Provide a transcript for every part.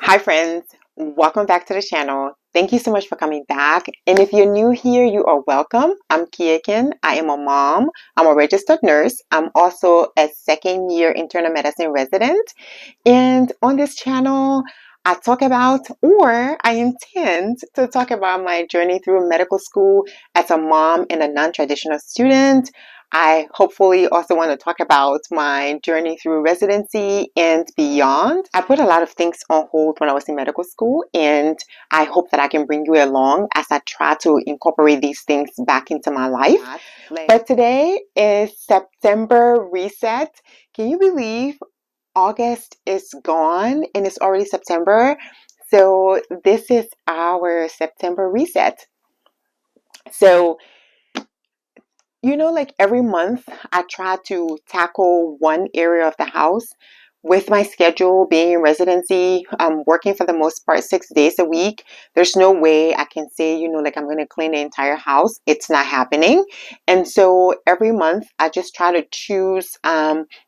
Hi friends, welcome back to the channel. Thank you so much for coming back. And if you're new here, you are welcome. I'm Kiaken. I am a mom. I'm a registered nurse. I'm also a second-year internal medicine resident. And on this channel, I talk about, or I intend to talk about my journey through medical school as a mom and a non-traditional student. I hopefully also want to talk about my journey through residency and beyond. I put a lot of things on hold when I was in medical school, and I hope that I can bring you along as I try to incorporate these things back into my life. But today is September reset. Can you believe August is gone and it's already September? So this is our September reset. So like every month, I try to tackle one area of the house. With my schedule being in residency, I'm working for the most part 6 days a week. There's no way I can say, like I'm going to clean the entire house. It's not happening. And so every month, I just try to choose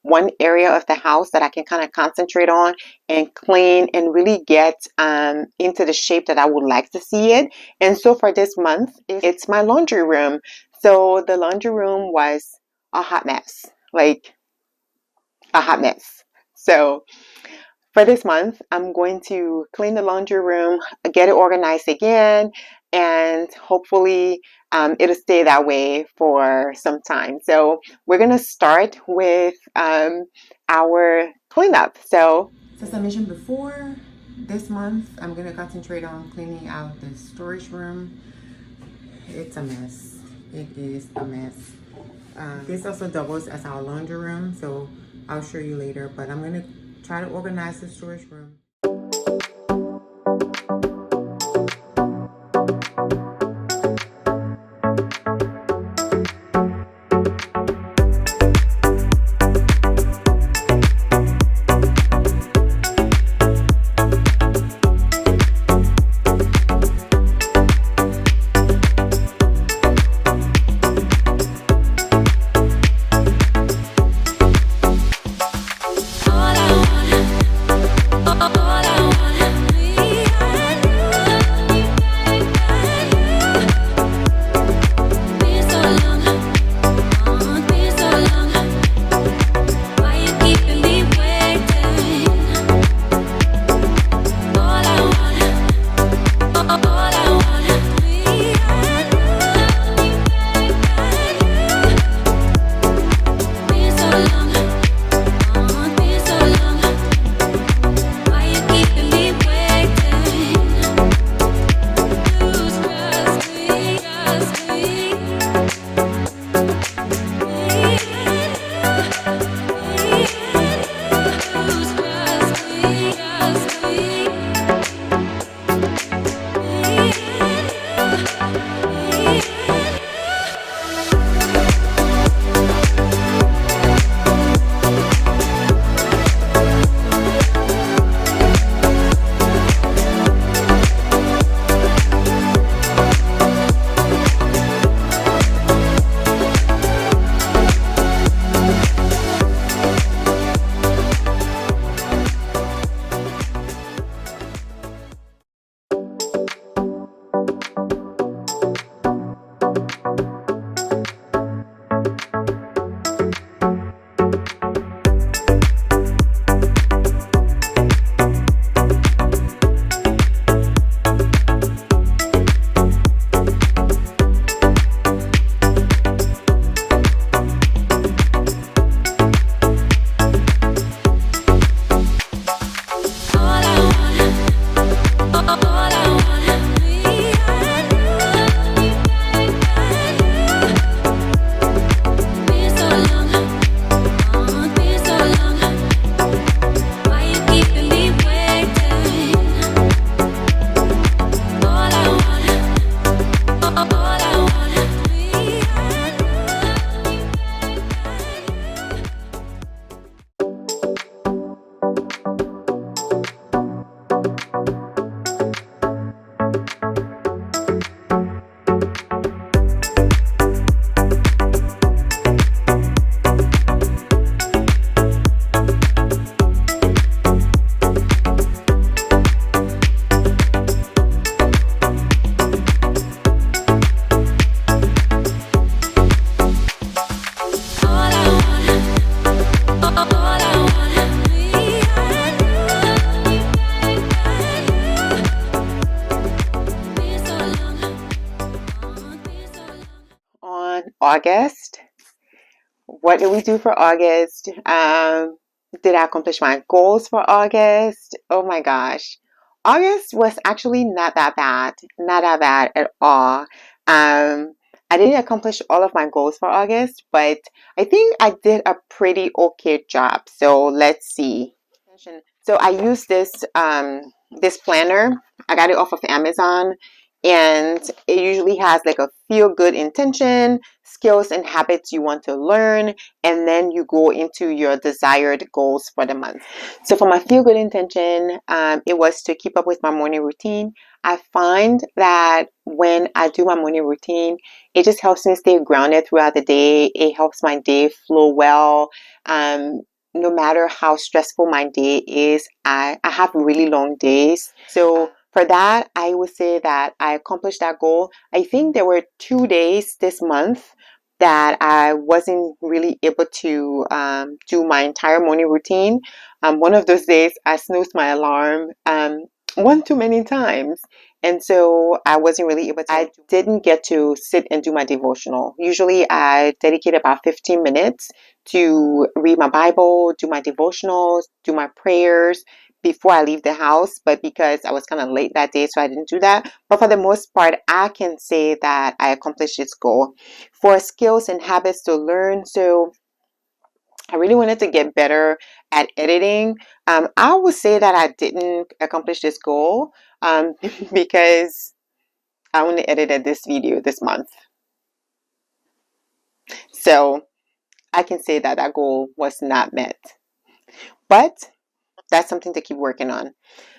one area of the house that I can kind of concentrate on and clean and really get into the shape that I would like to see it. And so for this month, it's my laundry room. So the laundry room was a hot mess, like a hot mess. So for this month, I'm going to clean the laundry room, get it organized again, and hopefully it'll stay that way for some time. So we're going to start with our cleanup. So as I mentioned before, this month I'm going to concentrate on cleaning out the storage room. It's a mess. It is a mess. This also doubles as our laundry room, so I'll show you later, but I'm going to try to organize the storage room. All I want August. What did we do for August? Did I accomplish my goals for August? Oh my gosh. August was actually not that bad. Not that bad at all. I didn't accomplish all of my goals for August, but I think I did a pretty okay job. So let's see. So I use this planner. I got it off of Amazon, and it usually has like a feel good intention, skills and habits you want to learn, and then you go into your desired goals for the month. So for my feel good intention, it was to keep up with my morning routine. I find that when I do my morning routine, it just helps me stay grounded throughout the day. It helps my day flow well. No matter how stressful my day is, I have really long days. So for that, I would say that I accomplished that goal. I think there were 2 days this month that I wasn't really able to do my entire morning routine. One of those days, I snoozed my alarm one too many times. And so I wasn't really able to. I didn't get to sit and do my devotional. Usually I dedicate about 15 minutes to read my Bible, do my devotionals, do my prayers before I leave the house. But because I was kind of late that day, so I didn't do that. But for the most part, I can say that I accomplished this goal. For skills and habits to learn, so I really wanted to get better at editing. I would say that I didn't accomplish this goal because I only edited this video this month. So I can say that that goal was not met. But that's something to keep working on.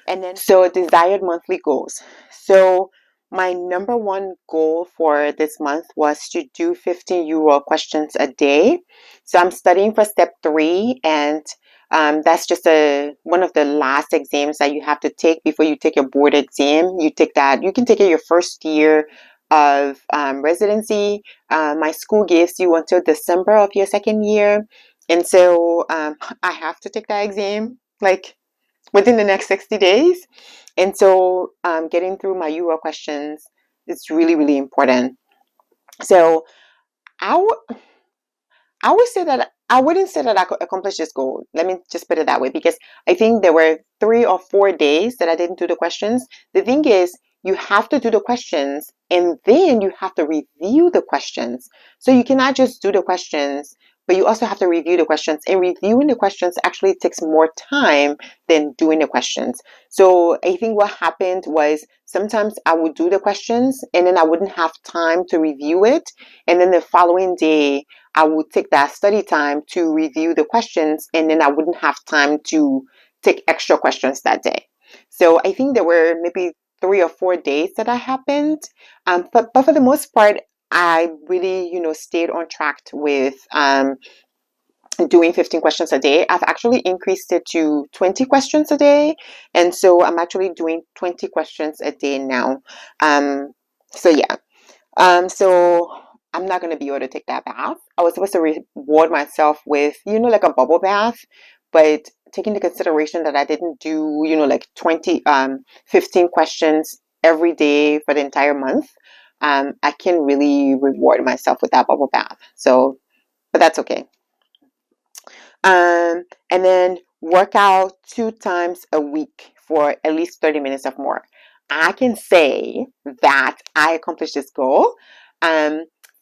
And then, so desired monthly goals. So my number one goal for this month was to do 15 euro questions a day. So I'm studying for step 3, and that's just one of the last exams that you have to take before you take your board exam. You take that. You can take it your first year of residency. My school gives you until December of your second year, and so I have to take that exam like within the next 60 days. And so getting through my Euro questions is really, really important. So I would say that I wouldn't say that I could accomplish this goal. Let me just put it that way, because I think there were 3 or 4 days that I didn't do the questions. The thing is, you have to do the questions and then you have to review the questions. So you cannot just do the questions, but you also have to review the questions. And reviewing the questions actually takes more time than doing the questions. So I think what happened was sometimes I would do the questions and then I wouldn't have time to review it. And then the following day, I would take that study time to review the questions, and then I wouldn't have time to take extra questions that day. So I think there were maybe 3 or 4 days that happened. But for the most part, I really, stayed on track with doing 15 questions a day. I've actually increased it to 20 questions a day. And so I'm actually doing 20 questions a day now. So yeah. So I'm not going to be able to take that bath. I was supposed to reward myself with, like a bubble bath, but taking into consideration that I didn't do, like 15 questions every day for the entire month, I can really reward myself with that bubble bath. So, but that's okay. And then work out 2 times a week for at least 30 minutes or more. I can say that I accomplished this goal.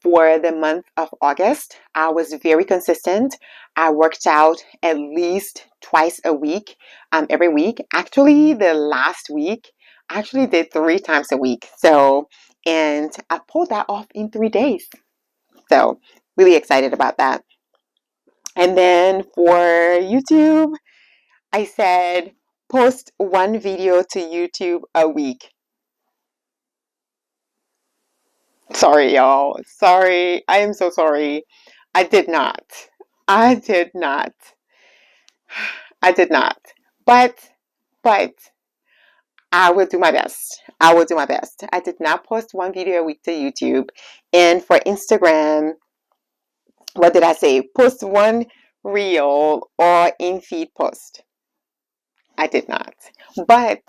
For the month of August, I was very consistent. I worked out at least twice a week, every week. Actually, the last week, I actually did 3 times a week. So, and I pulled that off in 3 days. So, really excited about that. And then for YouTube, I said post 1 video to YouTube a week. Sorry, y'all. Sorry. I am so sorry. I did not. I did not. I did not. But I will do my best. I will do my best. I did not post 1 video a week to YouTube. And for Instagram, what did I say? Post 1 reel or in feed post. I did not. But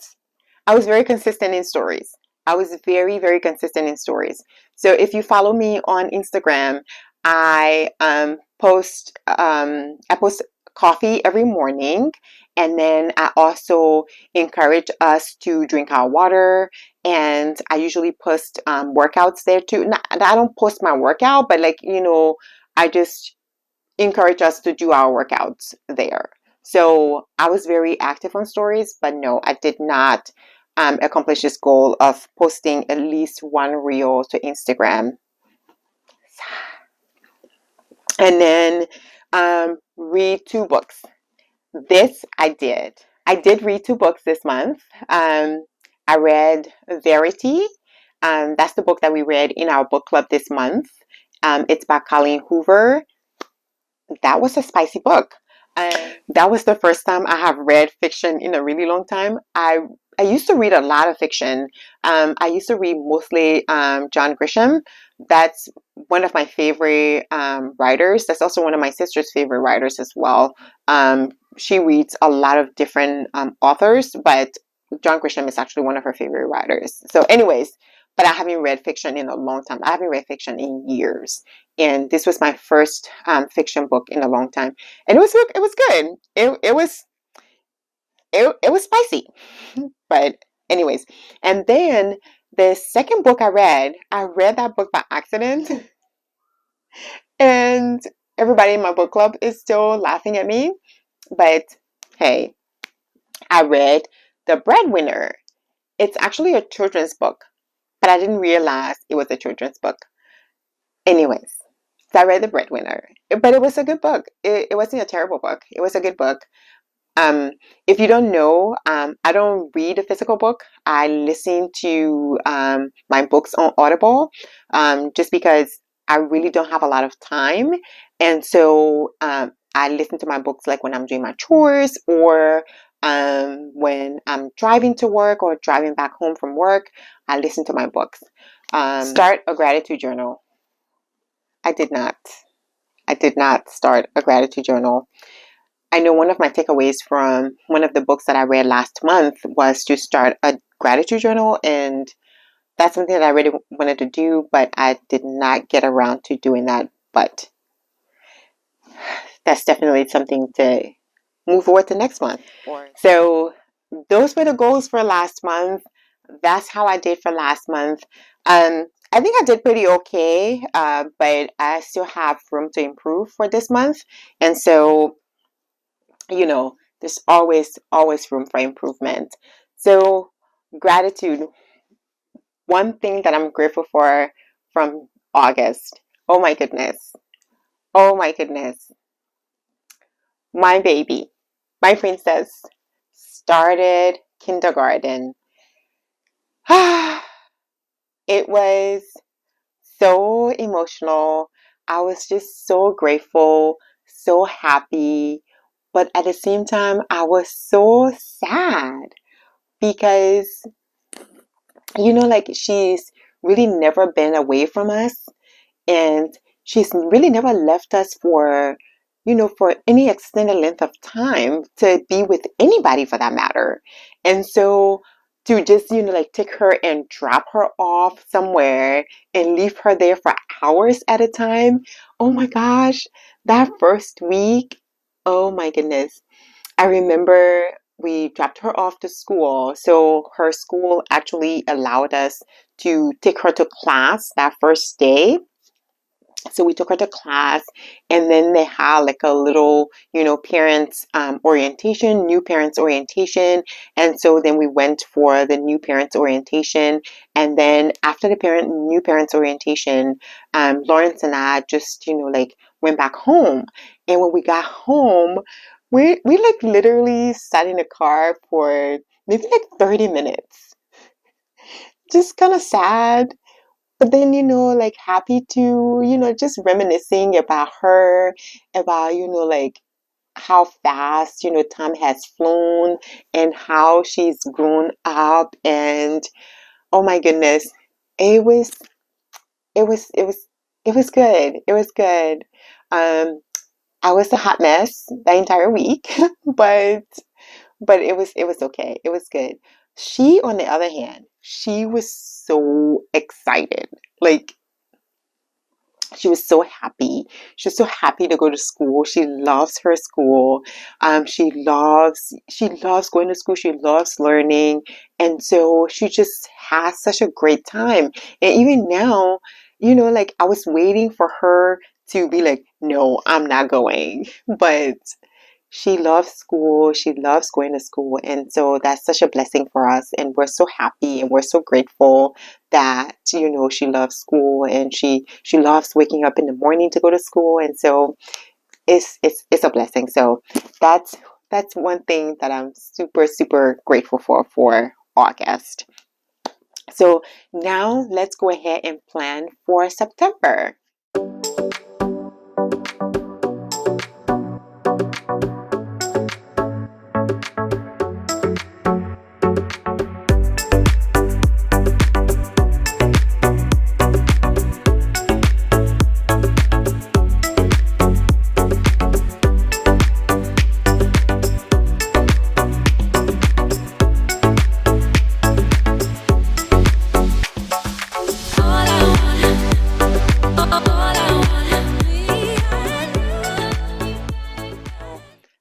I was very consistent in stories. I was very, very consistent in stories. So if you follow me on Instagram, I post coffee every morning, and then I also encourage us to drink our water. And I usually post workouts there too. Not, I don't post my workout, but like I just encourage us to do our workouts there. So I was very active on stories, but no, I did not accomplish this goal of posting at least one reel to Instagram. And then read 2 books. This I did. I did read 2 books this month. I read Verity. That's the book that we read in our book club this month. It's by Colleen Hoover. That was a spicy book. That was the first time I have read fiction in a really long time. I used to read a lot of fiction. I used to read mostly John Grisham. That's one of my favorite writers. That's also one of my sister's favorite writers as well. She reads a lot of different authors, but John Grisham is actually one of her favorite writers. So, anyways, but I haven't read fiction in a long time. I haven't read fiction in years, and this was my first fiction book in a long time, and it was good. It was spicy, but anyways, and then the second book I read that book by accident, and everybody in my book club is still laughing at me. But hey, I read The Breadwinner. It's actually a children's book, but I didn't realize it was a children's book. Anyways, so I read The Breadwinner, but it was a good book. It wasn't a terrible book. It was a good book. If you don't know, I don't read a physical book. I listen to my books on Audible, just because I really don't have a lot of time. And so I listen to my books like when I'm doing my chores, or when I'm driving to work or driving back home from work. I listen to my books. Start a gratitude journal. I did not. I did not start a gratitude journal. I know one of my takeaways from one of the books that I read last month was to start a gratitude journal, and that's something that I really wanted to do, but I did not get around to doing that. But that's definitely something to move forward to next month. So those were the goals for last month. That's how I did for last month. I think I did pretty okay, but I still have room to improve for this month. And so, there's always room for improvement. So, gratitude. One thing that I'm grateful for from August. Oh my goodness. Oh my goodness. My baby, my princess, started kindergarten. It was so emotional. I was just so grateful, so happy, but at the same time, I was so sad because, like she's really never been away from us, and she's really never left us for any extended length of time to be with anybody for that matter. And so to just, like take her and drop her off somewhere and leave her there for hours at a time. Oh my gosh, that first week, oh my goodness. I remember we dropped her off to school. So her school actually allowed us to take her to class that first day. So we took her to class, and then they had like a little, parents orientation, new parents orientation. And so then we went for the new parents orientation. And then after the new parents orientation, Lawrence and I just, like went back home. And when we got home, we like literally sat in the car for maybe like 30 minutes. Just kind of sad, but then, like happy to, just reminiscing about her, about, like how fast, time has flown and how she's grown up. And oh my goodness, it was, it was good. It was good. I was a hot mess the entire week, but it was okay. It was good. She, on the other hand, she was so excited. Like, she was so happy. She was so happy to go to school. She loves her school. She loves going to school. She loves learning. And so she just has such a great time. And even now, like I was waiting for her to be like, no, I'm not going. But she loves school. She loves going to school. And so that's such a blessing for us. And we're so happy and we're so grateful that, she loves school and she loves waking up in the morning to go to school. And so it's a blessing. So that's one thing that I'm super, super grateful for August. So now let's go ahead and plan for September.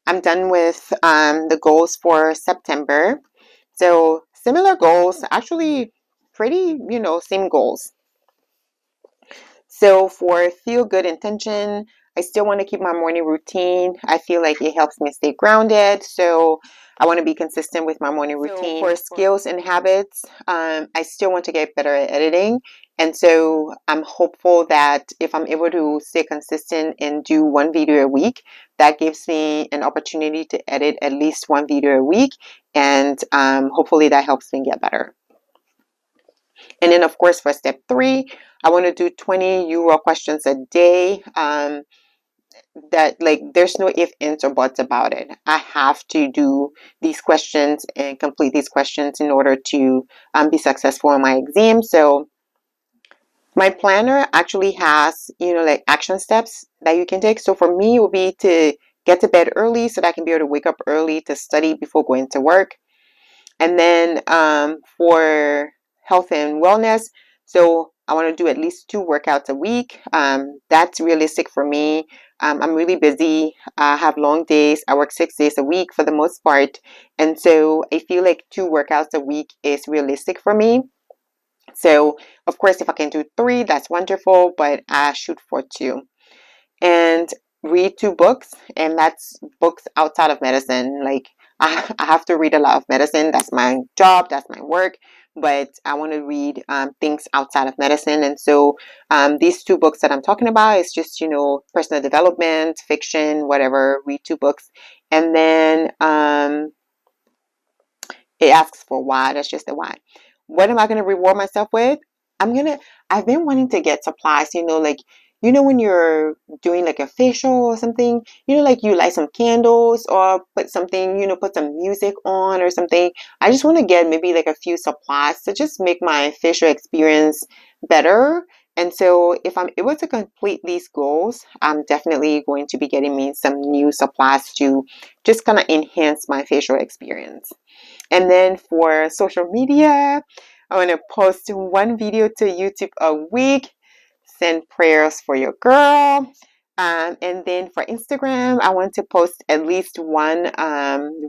I'm done with the goals for September. So similar goals, actually pretty, same goals. So for feel good intention, I still want to keep my morning routine. I feel like it helps me stay grounded. So I want to be consistent with my morning routine. So for skills and habits, I still want to get better at editing. And so I'm hopeful that if I'm able to stay consistent and do one video a week, that gives me an opportunity to edit at least one video a week. And hopefully that helps me get better. And then, of course, for step 3, I want to do 20 URL questions a day. That like there's no if, ands, or buts about it. I have to do these questions and complete these questions in order to be successful in my exam. So my planner actually has, like action steps that you can take. So for me, it would be to get to bed early so that I can be able to wake up early to study before going to work. And then for health and wellness, so I want to do at least 2 workouts a week. That's realistic for me. I'm really busy. I have long days. I work 6 days a week for the most part. And so I feel like 2 workouts a week is realistic for me. So, of course, if I can do 3, that's wonderful, but I shoot for 2. And read 2 books, and that's books outside of medicine. Like I have to read a lot of medicine. That's my job. That's my work. But I want to read things outside of medicine. And so these 2 books that I'm talking about is just, personal development, fiction, whatever. Read 2 books. And then it asks for why. That's just the why. What am I going to reward myself with? I've been wanting to get supplies, like, when you're doing like a facial or something, like you light some candles or put something, put some music on or something. I just want to get maybe like a few supplies to just make my facial experience better. And so if I'm able to complete these goals, I'm definitely going to be getting me some new supplies to just kind of enhance my facial experience. And then for social media, I want to post 1 video to YouTube a week. Send prayers for your girl. And then for Instagram, I want to post at least 1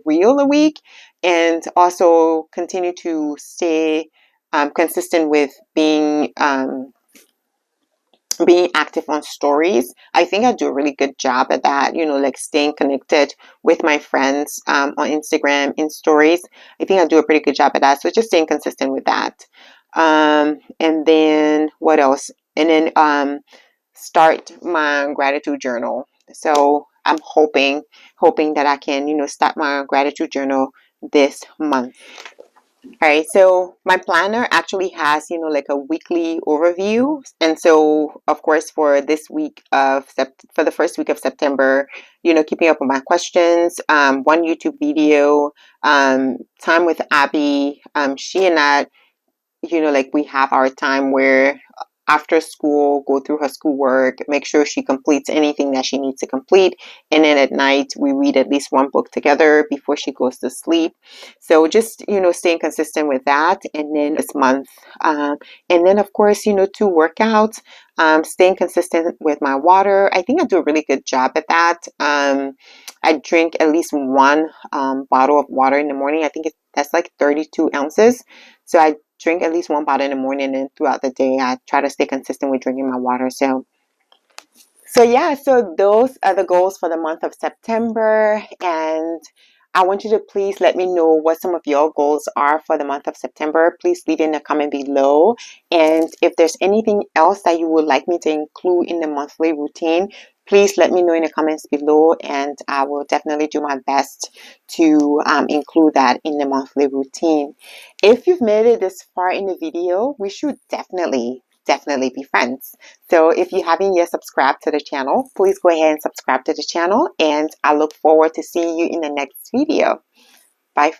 reel a week, and also continue to stay consistent with being active on stories. I think I do a really good job at that, like staying connected with my friends on Instagram in stories. I think I do a pretty good job at that. So just staying consistent with that. And then what else? And then start my gratitude journal. So I'm hoping that I can, start my gratitude journal this month. All right, so my planner actually has, like a weekly overview. And so, of course, for this week for the first week of September, keeping up with my questions, 1 YouTube video, time with Abby. She and I, like we have our time where after school, go through her schoolwork, make sure she completes anything that she needs to complete. And then at night, we read at least 1 book together before she goes to sleep. So just, staying consistent with that. And then this month. And then, of course, 2 workouts. Staying consistent with my water. I think I do a really good job at that. I drink at least one bottle of water in the morning. I think that's like 32 ounces. So I drink at least one bottle in the morning, and throughout the day, I try to stay consistent with drinking my water. So yeah, so those are the goals for the month of September. And I want you to please let me know what some of your goals are for the month of September. Please leave in a comment below. And if there's anything else that you would like me to include in the monthly routine, please let me know in the comments below, and I will definitely do my best to include that in the monthly routine. If you've made it this far in the video, we should definitely be friends. So if you haven't yet subscribed to the channel, please go ahead and subscribe to the channel, and I look forward to seeing you in the next video. Bye, friends.